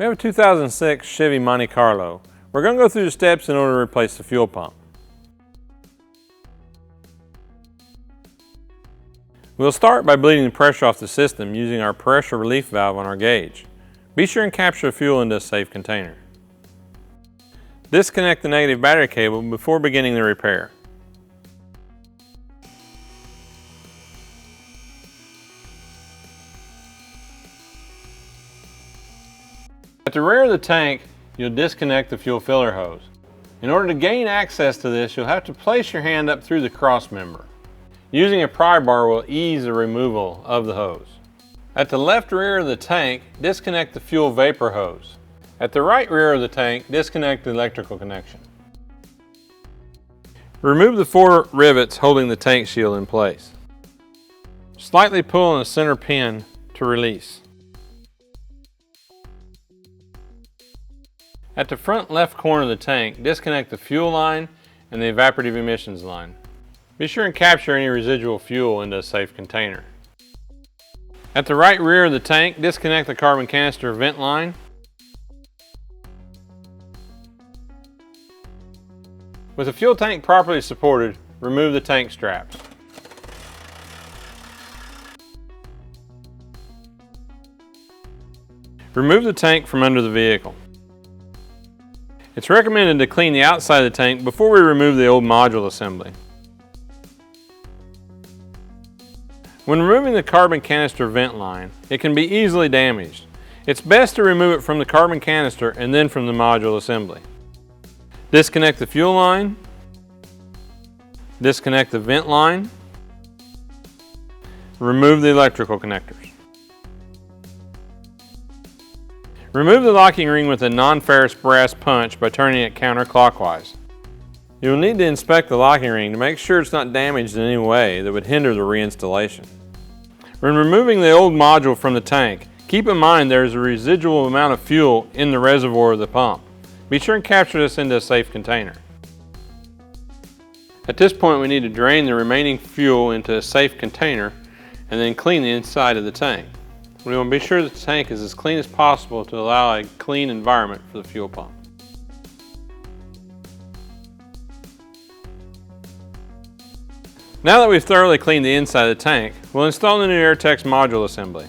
We have a 2006 Chevy Monte Carlo. We're going to go through the steps in order to replace the fuel pump. We'll start by bleeding the pressure off the system using our pressure relief valve on our gauge. Be sure and capture the fuel into a safe container. Disconnect the negative battery cable before beginning the repair. At the rear of the tank, you'll disconnect the fuel filler hose. In order to gain access to this, you'll have to place your hand up through the cross member. Using a pry bar will ease the removal of the hose. At the left rear of the tank, disconnect the fuel vapor hose. At the right rear of the tank, disconnect the electrical connection. Remove the 4 rivets holding the tank shield in place. Slightly pull on the center pin to release. At the front left corner of the tank, disconnect the fuel line and the evaporative emissions line. Be sure and capture any residual fuel into a safe container. At the right rear of the tank, disconnect the carbon canister vent line. With the fuel tank properly supported, remove the tank straps. Remove the tank from under the vehicle. It's recommended to clean the outside of the tank before we remove the old module assembly. When removing the carbon canister vent line, it can be easily damaged. It's best to remove it from the carbon canister and then from the module assembly. Disconnect the fuel line, disconnect the vent line, remove the electrical connectors. Remove the locking ring with a non-ferrous brass punch by turning it counterclockwise. You will need to inspect the locking ring to make sure it's not damaged in any way that would hinder the reinstallation. When removing the old module from the tank, keep in mind there is a residual amount of fuel in the reservoir of the pump. Be sure and capture this into a safe container. At this point, we need to drain the remaining fuel into a safe container and then clean the inside of the tank. We want to be sure that the tank is as clean as possible to allow a clean environment for the fuel pump. Now that we've thoroughly cleaned the inside of the tank, we'll install the new Airtex module assembly.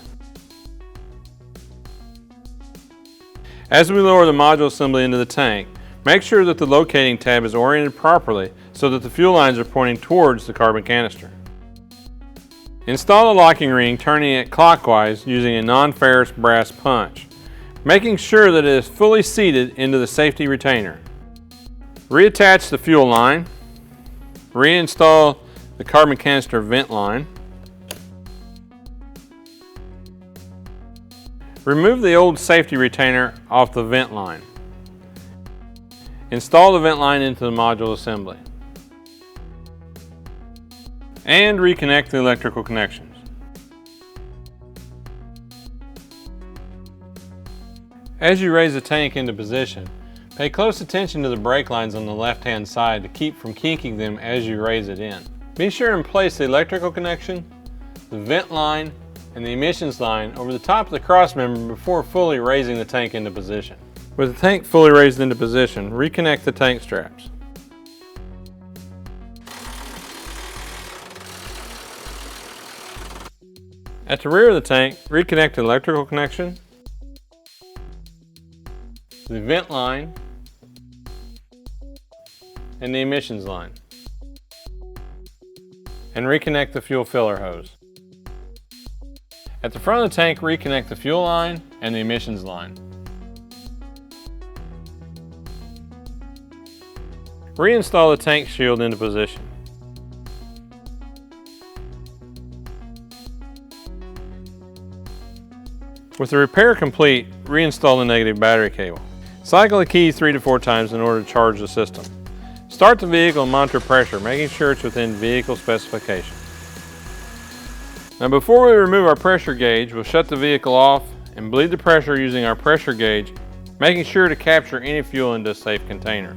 As we lower the module assembly into the tank, make sure that the locating tab is oriented properly so that the fuel lines are pointing towards the carbon canister. Install the locking ring, turning it clockwise using a non-ferrous brass punch, making sure that it is fully seated into the safety retainer. Reattach the fuel line, reinstall the carbon canister vent line. Remove the old safety retainer off the vent line. Install the vent line into the module assembly. And reconnect the electrical connections. As you raise the tank into position, pay close attention to the brake lines on the left-hand side to keep from kinking them as you raise it in. Be sure and place the electrical connection, the vent line, and the emissions line over the top of the cross member before fully raising the tank into position. With the tank fully raised into position, reconnect the tank straps. At the rear of the tank, reconnect the electrical connection, the vent line, and the emissions line, and reconnect the fuel filler hose. At the front of the tank, reconnect the fuel line and the emissions line. Reinstall the tank shield into position. With the repair complete, reinstall the negative battery cable. Cycle the key 3 to 4 times in order to charge the system. Start the vehicle and monitor pressure, making sure it's within vehicle specifications. Now before we remove our pressure gauge, we'll shut the vehicle off and bleed the pressure using our pressure gauge, making sure to capture any fuel into a safe container.